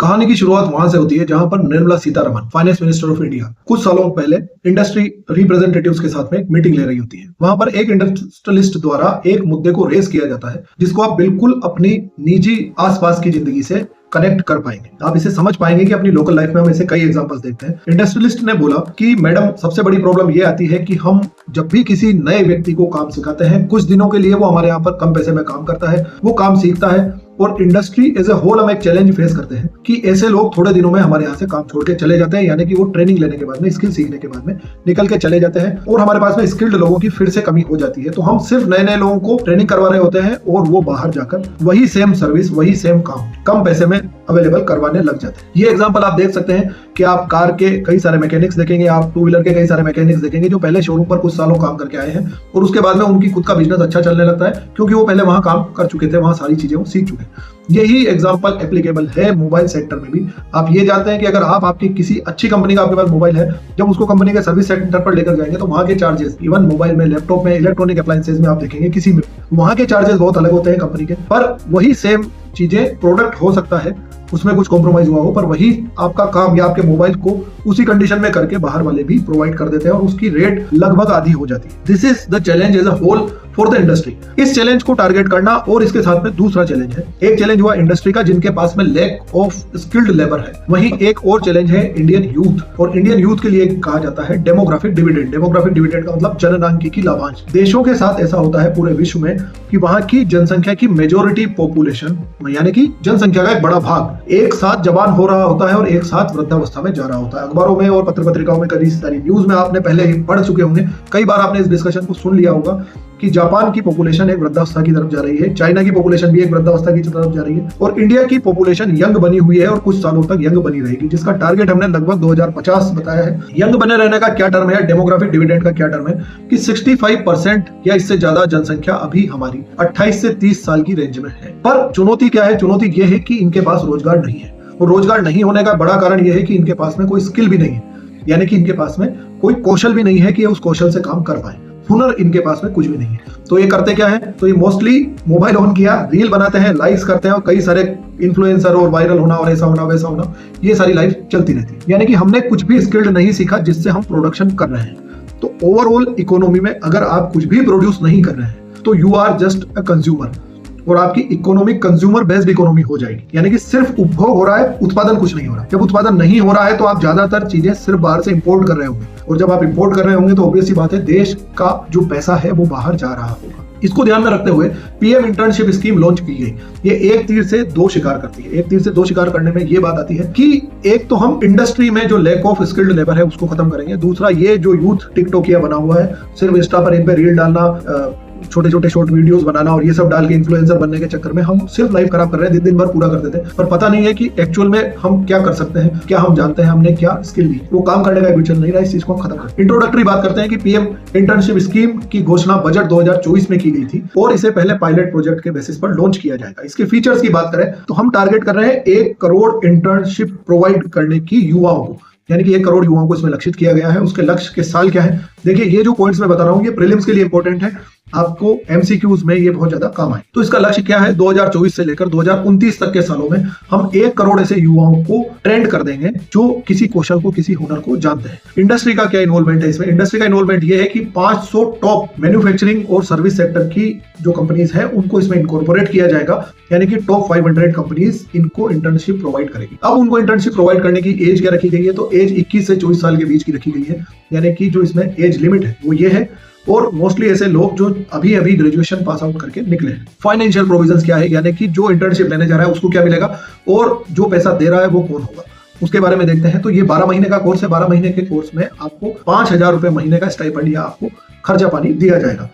कहानी की शुरुआत वहां से होती है जहां पर Nirmala Sitharaman, finance minister of India, कुछ सालों पहले इंडस्ट्री रिप्रेजेंटेटिव्स के साथ में एक मीटिंग ले रही होती है। वहां पर एक इंडस्ट्रियलिस्ट द्वारा एक मुद्दे को रेस किया जाता है जिसको आप बिल्कुल अपनी निजी आसपास की जिंदगी से कनेक्ट कर पाएंगे। आप इसे समझ पाएंगे कि अपनी लोकल लाइफ में हम ऐसे कई एग्जांपल्स देखते हैं। इंडस्ट्रियलिस्ट ने बोला कि मैडम, सबसे बड़ी प्रॉब्लम ये आती है कि हम जब भी किसी नए व्यक्ति को काम सिखाते हैं, कुछ दिनों के लिए वो हमारे यहाँ पर कम पैसे में काम करता है, वो काम सीखता है और इंडस्ट्री एज ए होल हम एक चैलेंज फेस करते हैं कि ऐसे लोग थोड़े दिनों में हमारे यहाँ से काम छोड़ के चले जाते हैं, यानी कि वो ट्रेनिंग लेने के बाद में, स्किल सीखने के बाद में निकल के चले जाते हैं और हमारे पास में स्किल्ड लोगों की फिर से कमी हो जाती है। तो हम सिर्फ नए नए लोगों को ट्रेनिंग करवा रहे होते हैं और वो बाहर जाकर वही सेम सर्विस, वही सेम काम कम पैसे में अवेलेबल करवाने लग जाते हैं। ये एग्जांपल आप देख सकते हैं कि आप कार के कई सारे मैकेनिक्स देखेंगे, आप टू व्हीलर के कई सारे मैकेनिक्स देखेंगे जो पहले शोरूम पर कुछ सालों काम करके आए हैं और उसके बाद में उनकी खुद का बिजनेस अच्छा चलने लगता है क्योंकि वो पहले वहां काम कर चुके थे, वहां सारी चीजें वो सीख चुके हैं। यही एग्जांपल एप्लीकेबल है मोबाइल सेक्टर में भी। आप ये जानते हैं कि अगर आप आपकी किसी अच्छी कंपनी का आपके पास मोबाइल है, जब उसको कंपनी के सर्विस सेंटर पर लेकर जाएंगे तो वहां के चार्जेस, इवन मोबाइल में, लैपटॉप में, इलेक्ट्रॉनिक अप्लायंसेज में आप देखेंगे किसी में, वहां के चार्जेस बहुत अलग होते हैं कंपनी के। पर वही सेम चीजें, प्रोडक्ट हो सकता है उसमें कुछ कॉम्प्रोमाइज हुआ हो, पर वही आपका काम या आपके मोबाइल को उसी कंडीशन में करके बाहर वाले भी प्रोवाइड कर देते हैं और उसकी रेट लगभग आधी हो जाती है। This is the challenge as a whole for the industry. इस चैलेंज को टारगेट करना और इसके साथ में दूसरा चैलेंज है, एक चैलेंज हुआ इंडस्ट्री का जिनके पास में लैक ऑफ स्किल्ड लेबर है। वहीं एक और चैलेंज है इंडियन यूथ, और इंडियन यूथ के लिए कहा जाता है डेमोग्राफिक डिविडेंड। डेमोग्राफिक डिविडेंड का मतलब जननांकिकी लाभांश। देशों के साथ ऐसा होता है पूरे विश्व में कि वहां की जनसंख्या की मेजोरिटी पॉपुलेशन, यानी कि जनसंख्या का एक बड़ा भाग एक साथ जवान हो रहा होता है और एक साथ वृद्धावस्था में जा रहा होता है। अखबारों में और पत्र पत्रिकाओं में कई सारी न्यूज में आपने पहले ही पढ़ चुके होंगे, कई बार आपने इस डिस्कशन को सुन लिया होगा कि जापान की पॉपुलेशन एक वृद्धावस्था की तरफ जा रही है, चाइना की पॉपुलेशन भी एक वृद्धावस्था की तरफ जा रही है और इंडिया की पॉपुलेशन यंग बनी हुई है और कुछ सालों तक यंग बनी रहेगी, जिसका टारगेट हमने लगभग 2050 बताया है। यंग बने रहने का क्या टर्म है, डेमोग्राफिक डिविडेंड का क्या टर्म है कि 65% या इससे ज्यादा जनसंख्या अभी हमारी 28 से 30 साल की रेंज में है। पर चुनौती क्या है? चुनौती यह है कि इनके पास रोजगार नहीं है और रोजगार नहीं होने का बड़ा कारण यह है कि इनके पास में कोई स्किल भी नहीं है, यानी कि इनके पास में कोई कौशल भी नहीं है कि उस कौशल से काम कर पाए। हुनर इनके पास में कुछ भी नहीं है। तो ये करते क्या है? तो ये मोस्टली मोबाइल ऑन किया, रील बनाते हैं, लाइक्स करते हैं और कई सारे इन्फ्लुएंसर और वायरल होना और ऐसा होना वैसा होना, ये सारी लाइफ चलती रहती है। यानी कि हमने कुछ भी स्किल्ड नहीं सीखा जिससे हम प्रोडक्शन कर रहे हैं। तो ओवरऑल इकोनॉमी में अगर आप कुछ भी प्रोड्यूस नहीं कर रहे हैं तो you are just a consumer और आपकी इकोनॉमी कंज्यूमर बेस्ड इकोनॉमी हो जाएगी। यानी कि सिर्फ उपभोग हो रहा है, उत्पादन कुछ नहीं हो रहा है। जब उत्पादन नहीं हो रहा है तो आप ज्यादातर चीजें सिर्फ बाहर से इंपोर्ट कर रहे होंगे और जब आप इंपोर्ट कर रहे होंगे तो ऑब्वियस सी बात है देश का जो पैसा है वो बाहर जा रहा होगा। इसको ध्यान में रखते हुए पीएम इंटर्नशिप स्कीम लॉन्च की गई। ये एक तीर से दो शिकार करती है। एक तीर से दो शिकार करने में ये बात आती है कि एक तो हम इंडस्ट्री में जो लैक ऑफ स्किल्ड लेबर है उसको खत्म करेंगे, दूसरा ये जो यूथ टिकटॉकिया बना हुआ है, सिर्फ इंस्टा पर इन पे रील डालना, छोटे छोटे शॉर्ट वीडियोस बनाना और ये सब डाल के इन्फ्लुएंसर बनने के चक्कर में हम सिर्फ लाइफ खराब कर रहे हैं, दिन भर पूरा कर देते हैं पर पता नहीं है कि एक्चुअल में हम क्या कर सकते हैं, क्या हम जानते हैं, हमने क्या स्किल ली। वो काम करने का फ्यूचर नहीं रहा, इस चीज को हम खत्म करें। इंट्रोडक्टरी बात करते हैं कि पीएम इंटर्नशिप स्कीम की घोषणा बजट 2024 में की गई थी और इसे पहले पायलट प्रोजेक्ट के बेसिस पर लॉन्च किया जाएगा। इसके फीचर्स की बात करें तो हम टारगेट कर रहे हैं 1 करोड़ इंटर्नशिप प्रोवाइड करने की युवाओं को, यानी कि 1 करोड़ युवाओं को इसमें लक्षित किया गया है। उसके लक्ष्य के साल क्या है? देखिए, ये जो पॉइंट्स मैं बता रहा हूँ ये प्रीलिम्स के लिए इंपॉर्टेंट है, आपको एमसीक्यूज में ये बहुत ज्यादा काम आए। तो इसका लक्ष्य क्या है? 2024 से लेकर 2029 तक के सालों में हम 1 करोड़ ऐसे युवाओं को ट्रेंड कर देंगे जो किसी कौशल को, किसी हुनर को जानते हैं। इंडस्ट्री का क्या इन्वॉल्वमेंट है इसमें? इंडस्ट्री का इन्वॉल्वमेंट ये है कि 500 टॉप मैन्युफैक्चरिंग और सर्विस सेक्टर की जो कंपनीज है उनको इसमें इनकॉर्पोरेट किया जाएगा, यानी कि टॉप 500 कंपनीज इनको इंटर्नशिप प्रोवाइड करेगी। अब उनको इंटर्नशिप प्रोवाइड करने की एज क्या रखी गई है? तो एज 21 से 24 साल के बीच की रखी गई है, यानी कि जो इसमें एज लिमिट है वो ये है। और मोस्टली ऐसे लोग जो अभी अभी ग्रेजुएशन पास आउट करके निकले हैं। फाइनेंशियल प्रोविजंस क्या है, यानी कि जो इंटर्नशिप लेने जा रहा है उसको क्या मिलेगा और जो पैसा दे रहा है वो कौन होगा, उसके बारे में देखते हैं। तो ये 12 महीने का कोर्स है। 12 महीने के कोर्स में आपको 5,000 रुपए महीने का स्टाइपेंड या आपको खर्चा पानी दिया जाएगा,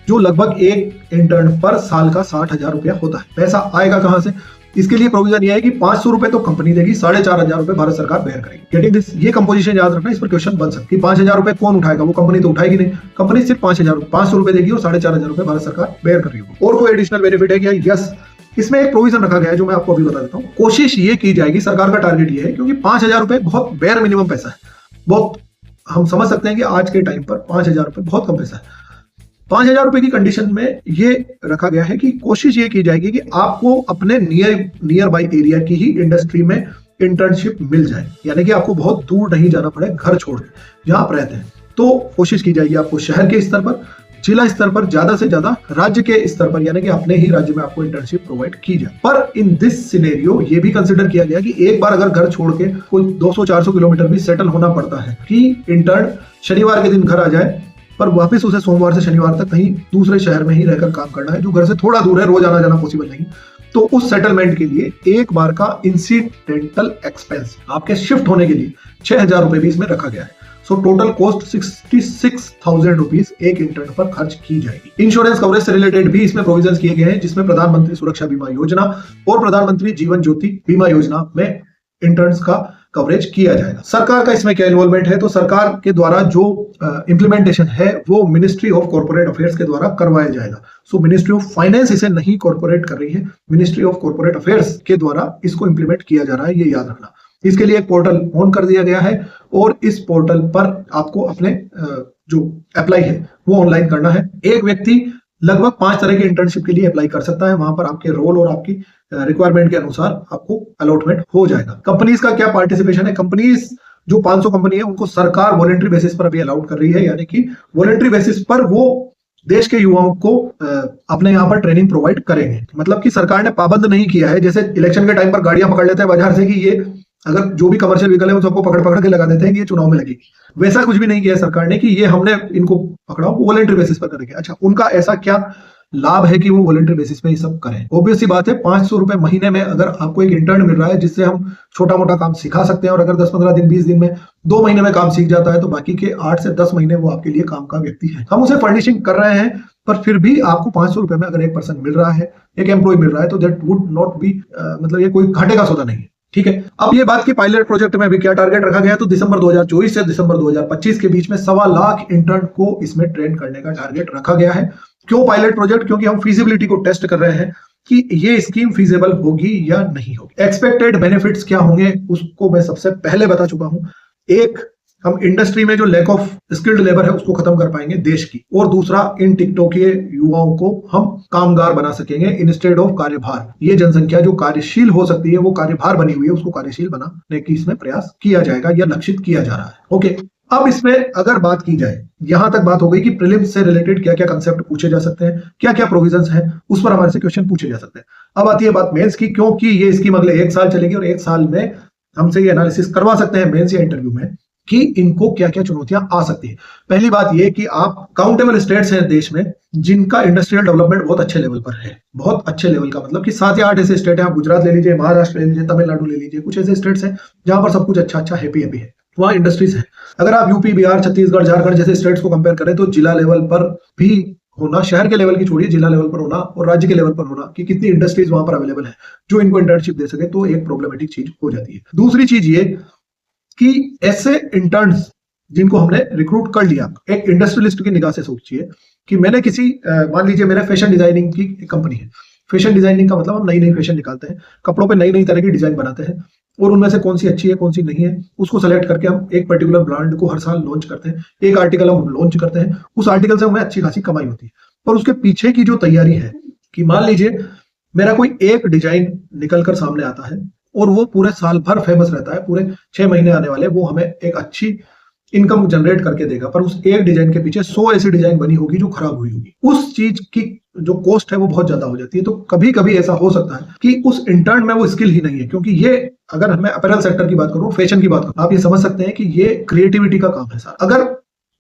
जो लगभग एक इंटर्न पर साल का 60,000 रुपया होता है। पैसा आएगा कहां से? इसके लिए प्रोविजन यह है कि 500 रुपए तो कंपनी देगी, 4,500 रुपए भारत सरकार बेयर करेगी। Getting this? ये कंपोजिशन याद रखना, इस पर क्वेश्चन बन सकती है। 5,000 रुपए कौन उठाएगा? वो कंपनी तो उठाएगी नहीं, कंपनी सिर्फ 500 रुपए देगी और 4,500 रुपए भारत सरकार बेयर कर रही होगी। और कोई एडिशनल बेनिफिट है क्या? यस, इसमें एक प्रोविजन रखा गया है जो मैं आपको अभी बता देता हूँ। कोशिश ये की जाएगी, सरकार का टारगेट ये है, क्योंकि 5,000 रुपए बहुत बेयर मिनिमम पैसा है, बहुत हम समझ सकते हैं कि आज के टाइम पर 5,000 रुपए बहुत कम पैसा है। 5,000 रुपए की कंडीशन में ये रखा गया है कि कोशिश ये की जाएगी कि आपको अपने नियर बाई एरिया की ही इंडस्ट्री में इंटर्नशिप मिल जाए, यानी कि आपको बहुत दूर नहीं जाना पड़े घर छोड़ के जहां आप रहते हैं। तो कोशिश की जाएगी आपको शहर के स्तर पर, जिला स्तर पर, ज्यादा से ज्यादा राज्य के स्तर पर, यानी कि अपने ही राज्य में आपको इंटर्नशिप प्रोवाइड की जाए। पर इन दिस सिनेरियो ये भी कंसिडर किया गया कि एक बार अगर घर छोड़ के कोई 200-400 किलोमीटर भी सेटल होना पड़ता है कि इंटर्न शनिवार के दिन घर आ जाए, पर वापस उसे सोमवार से शनिवार तक कहीं दूसरे शहर में ही रहकर काम करना है जो घर से थोड़ा दूर है, रोज आना जाना पॉसिबल नहीं, तो उस सेटलमेंट के लिए एक बार का इंसिडेंटल एक्सपेंस आपके शिफ्ट होने के लिए 6,000 रुपए भी इसमें रखा गया है। सो टोटल कॉस्ट 66,000 रुपीज एक इंटर्न पर खर्च की जाएगी। इंश्योरेंस कवरेज से रिलेटेड भी इसमें प्रोविजंस किए गए हैं, जिसमें प्रधानमंत्री सुरक्षा बीमा योजना और प्रधानमंत्री जीवन ज्योति बीमा योजना में इंटर्न्स का कवरेज किया जाएगा। सरकार का इसमें क्या इन्वॉल्वमेंट है, तो सरकार के द्वारा जो इंप्लीमेंटेशन है वो मिनिस्ट्री ऑफ कॉर्पोरेट अफेयर्स के द्वारा करवाया जाएगा। सो मिनिस्ट्री ऑफ फाइनेंस इसे नहीं कॉर्पोरेट कर रही है, मिनिस्ट्री ऑफ कॉर्पोरेट अफेयर्स के द्वारा इसको इंप्लीमेंट किया जा रहा है, ये याद रखना। इसके लिए एक पोर्टल ऑन कर दिया गया है और इस पोर्टल पर आपको अपने जो अप्लाई है वो ऑनलाइन करना है। एक व्यक्ति लगभग 5 तरह की इंटर्नशिप के लिए अप्लाई कर सकता है, वहां पर आपके रोल और आपकी रिक्वायरमेंट के अनुसार आपको अलॉटमेंट हो जाएगा। कंपनीज का क्या पार्टिसिपेशन है, कंपनीज जो 500 कंपनी है उनको सरकार वॉलंटरी बेसिस पर अभी अलाउड कर रही है, यानी कि वॉलंटरी बेसिस पर वो देश के युवाओं को अपने यहाँ पर ट्रेनिंग प्रोवाइड करेंगे। मतलब कि सरकार ने पाबंद नहीं किया है, जैसे इलेक्शन के टाइम पर गाड़ियां पकड़ लेते हैं बाजार से कि ये अगर जो भी कमर्शियल व्हीकल है वो सबको पकड़ पकड़ के लगा देते हैं कि ये चुनाव में लगेगी, वैसा कुछ भी नहीं किया सरकार ने कि ये हमने इनको पकड़ा, वो वॉलंटरी बेसिस पर करेंगे। अच्छा, उनका ऐसा क्या लाभ है कि वो वॉलंटरी बेसिस पे ये सब करें? ऑब्वियस सी बात है, 500 रुपए महीने में अगर आपको एक इंटर्न मिल रहा है जिससे हम छोटा मोटा काम सिखा सकते हैं, और अगर 10-15 दिन 20 दिन में 2 महीने में काम सीख जाता है तो बाकी के 8 से 10 महीने वो आपके लिए काम का व्यक्ति है। हम उसे फर्निशिंग कर रहे हैं, पर फिर भी आपको 500 रुपए में अगर एक पर्सन मिल रहा है, एक एम्प्लॉय मिल रहा है, तो दैट वुड नॉट बी मतलब ये कोई घाटे का सौदा नहीं है। ठीक है, अब ये बात की पायलट प्रोजेक्ट में अभी क्या टारगेट रखा गया है, तो दिसंबर 2024 से दिसंबर 2025 के बीच में 1.25 लाख इंटर्न को इसमें ट्रेन करने का टारगेट रखा गया है। क्यों पायलट प्रोजेक्ट? क्योंकि हम फिजिबिलिटी को टेस्ट कर रहे हैं कि ये स्कीम फिजिबल होगी या नहीं होगी। एक्सपेक्टेड बेनिफिट्स क्या होंगे उसको मैं सबसे पहले बता चुका हूं। एक, हम इंडस्ट्री में जो लैक ऑफ स्किल्ड लेबर है उसको खत्म कर पाएंगे देश की, और दूसरा, इन टिकटॉक के युवाओं को हम कामगार बना सकेंगे इंस्टेड ऑफ कार्यभार। ये जनसंख्या जो कार्यशील हो सकती है वो कार्यभार बनी हुई है, उसको कार्यशील बनाने की इसमें प्रयास किया जाएगा या लक्षित किया जा रहा है। ओके, अब इसमें अगर बात की जाए, यहां तक बात हो गई कि प्रीलिम्स से रिलेटेड क्या क्या कंसेप्ट पूछे जा सकते हैं, क्या क्या प्रोविजंस हैं, उस पर हमारे से क्वेश्चन पूछे जा सकते हैं। अब आती है बात मेंस की, क्योंकि ये स्कीम अगले 1 साल चलेगी और 1 साल में हमसे ये एनालिसिस करवा सकते हैं मेंस या इंटरव्यू में कि इनको क्या क्या चुनौतियां आ सकती है। पहली बात ये कि आप काउंटेबल स्टेट्स हैं देश में जिनका इंडस्ट्रियल डेवलपमेंट बहुत अच्छे लेवल पर है। बहुत अच्छे लेवल का मतलब कि 7 या 8 ऐसे स्टेट हैं, आप गुजरात ले लीजिए, महाराष्ट्र ले लीजिए, तमिलनाडु ले लीजिए, कुछ ऐसे स्टेट्स हैं जहां पर सब कुछ अच्छा अच्छा हैप्पी हैप्पी है, वहां इंडस्ट्रीज है। अगर आप यूपी, बिहार, छत्तीसगढ़, झारखंड जैसे स्टेट्स को कंपेयर करें तो जिला लेवल पर भी होना, शहर के लेवल की छोड़िए, जिला लेवल पर होना और राज्य के लेवल पर होना कि कितनी इंडस्ट्रीज वहां पर अवेलेबल है जो इनको इंटर्नशिप दे सके, तो एक प्रॉब्लमेटिक चीज हो जाती है। दूसरी चीज ये कि ऐसे इंटर्न्स जिनको हमने रिक्रूट कर लिया, एक इंडस्ट्रियलिस्ट की निगाह से सोचिए कि मैंने किसी मान लीजिए मेरा फैशन डिजाइनिंग की कंपनी है। फैशन डिजाइनिंग का मतलब हम नई नई फैशन निकालते हैं, कपड़ों पे नई नई तरह की डिजाइन बनाते हैं, और उनमें से कौन सी अच्छी है कौन सी नहीं है उसको सेलेक्ट करके हम एक पर्टिकुलर ब्रांड को हर साल लॉन्च करते हैं। एक आर्टिकल हम लॉन्च करते हैं, उस आर्टिकल से हमें अच्छी खासी कमाई होती है, पर उसके पीछे की जो तैयारी है कि मान लीजिए मेरा कोई एक डिजाइन निकल कर सामने आता है और वो पूरे साल भर फेमस रहता है, पूरे 6 महीने आने वाले वो हमें एक अच्छी इनकम जनरेट करके देगा, पर उस एक डिजाइन के पीछे 100 ऐसी डिजाइन बनी होगी जो खराब हुई होगी, उस चीज की जो कॉस्ट है वो बहुत ज्यादा हो जाती है। तो कभी कभी ऐसा हो सकता है कि उस इंटर्न में वो स्किल ही नहीं है, क्योंकि ये अगर मैं अपैरल सेक्टर की बात करूं, फैशन की बात करूं, आप ये समझ सकते हैं कि ये क्रिएटिविटी का काम है सर। अगर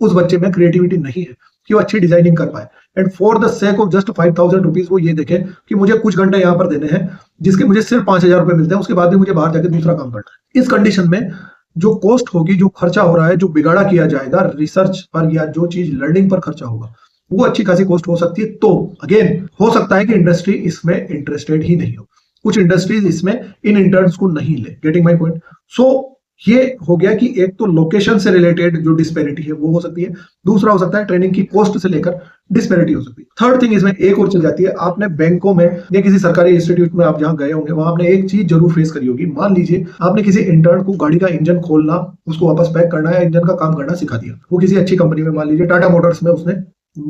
उस बच्चे में क्रिएटिविटी नहीं है कि वो अच्छी डिजाइनिंग कर पाए, and for the sake of just 5,000 rupees वो ये देखे कि मुझे कुछ घंटे यहाँ पर देने हैं जिसके मुझे सिर्फ 5,000 रुपए मिलते हैं, उसके बाद भी मुझे बाहर जाकर दूसरा काम करना है। इस कंडीशन में जो कॉस्ट होगी, जो खर्चा हो रहा है, जो बिगाड़ा किया जाएगा रिसर्च पर या जो चीज लर्निंग पर खर्चा होगा, वो अच्छी खासी कॉस्ट हो सकती है। तो अगेन हो सकता है कि इंडस्ट्री इसमें इंटरेस्टेड ही नहीं हो, कुछ इंडस्ट्रीज इसमें इन इंटर्न्स को नहीं ले। Getting my point? सो ये हो गया कि एक तो लोकेशन से रिलेटेड जो डिस्पैरिटी है वो हो सकती है, दूसरा हो सकता है ट्रेनिंग की कॉस्ट से लेकर डिस्पैरिटी हो सकती है। थर्ड थिंग इसमें एक और चल जाती है, आपने बैंकों में या किसी सरकारी इंस्टीट्यूट में आप जहां गए होंगे वहां आपने एक चीज जरूर फेस करी होगी। मान लीजिए आपने किसी इंटर्न को गाड़ी का इंजन खोलना, उसको वापस पैक करना या इंजन का काम करना सिखा दिया, वो किसी अच्छी कंपनी में, मान लीजिए टाटा मोटर्स में, उसने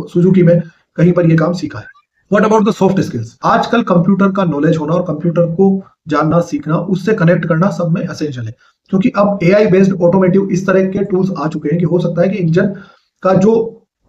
सुजुकी में कहीं पर ये काम सीखा है। What about the soft skills? आजकल कंप्यूटर का नॉलेज होना और कंप्यूटर को जानना सीखना, उससे कनेक्ट करना सब में एसेंशियल है, क्योंकि अब एआई बेस्ड ऑटोमेटिव इस तरह के टूल्स आ चुके हैं कि हो सकता है कि इंजन का जो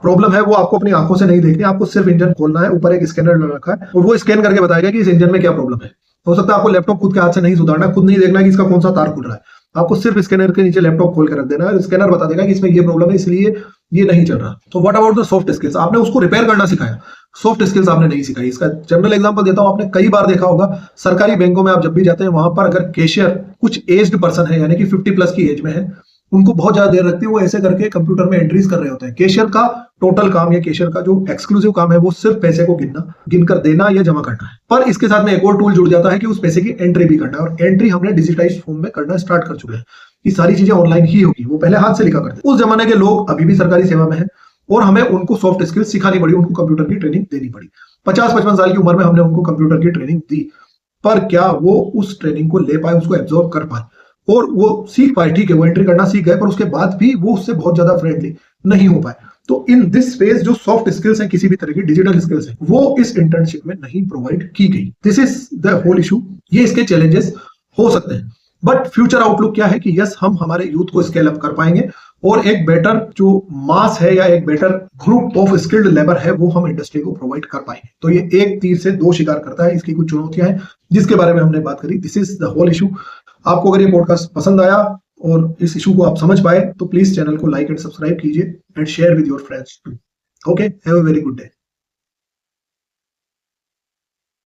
प्रॉब्लम है वो आपको अपनी आंखों से नहीं देखनी, आपको सिर्फ इंजन खोलना है, ऊपर एक स्कैनर लगा रखा है और वो स्कैन करके बताएगा कि इस इंजन में क्या प्रॉब्लम है। हो सकता है आपको लैपटॉप खुद के हाथ से नहीं सुधारना, खुद नहीं देखना कि इसका कौन सा तार खुल रहा है, आपको सिर्फ स्कैनर के नीचे लैपटॉप खोल के रख देना है, स्कैनर बता देगा कि इसमें ये प्रॉब्लम है इसलिए ये नहीं चल रहा। तो what about the soft skills? आपने उसको रिपेयर करना सिखाया, सॉफ्ट स्किल्स आपने नहीं सिखाई। इसका जनरल एग्जांपल देता हूं, आपने कई बार देखा होगा सरकारी बैंकों में आप जब भी जाते हैं, वहां पर अगर कैशियर कुछ एज्ड पर्सन है, यानी कि 50 प्लस की एज में है, उनको बहुत ज्यादा देर लगती है, वो ऐसे करके कंप्यूटर में एंट्रीज कर रहे होते हैं। कैशियर का टोटल काम या कैशियर का जो एक्सक्लूसिव काम है वो सिर्फ पैसे को गिनना, गिनकर देना या जमा करना है, पर इसके साथ में एक और टूल जुड़ जाता है कि उस पैसे की एंट्री भी करना है, और एंट्री हमने डिजिटाइज फॉर्म में करना स्टार्ट कर चुके हैं। ये सारी चीजें ऑनलाइन ही होगी, वो पहले हाथ से लिखा करते। उस जमाने के लोग अभी भी सरकारी सेवा में है और हमें उनको सॉफ्ट स्किल्स सिखानी पड़ी, उनको कंप्यूटर की ट्रेनिंग देनी पड़ी। 50-55 साल की उम्र में हमने उनको कंप्यूटर की ट्रेनिंग दी, पर क्या वो उस ट्रेनिंग को ले पाए, उसको एब्जॉर्ब कर पाए और वो सीख पाए? ठीक है, वो एंट्री करना सीख गए, पर उसके बाद भी वो उससे बहुत ज्यादा फ्रेंडली नहीं हो पाए। तो इन दिस फेज जो सॉफ्ट स्किल्स हैं, किसी भी तरह की डिजिटल स्किल्स हैं, वो इस इंटर्नशिप में नहीं प्रोवाइड की गई। This is the whole issue. ये इसके चैलेंजेस हो सकते हैं, बट फ्यूचर आउटलुक क्या है कि यस, हम हमारे यूथ को स्केल अप कर पाएंगे और एक बेटर जो मास है या एक better group of skilled labour है वो हम इंडस्ट्री को प्रोवाइड कर पाएंगे। तो ये एक तीर से दो शिकार करता है, इसकी कुछ चुनौतियां हैं जिसके बारे में हमने बात करी। This is the whole issue. आपको अगर ये पॉडकास्ट पसंद आया और इस इशू को आप समझ पाए तो प्लीज चैनल को लाइक एंड सब्सक्राइब कीजिए and share with your friends too. Okay, have a very good day.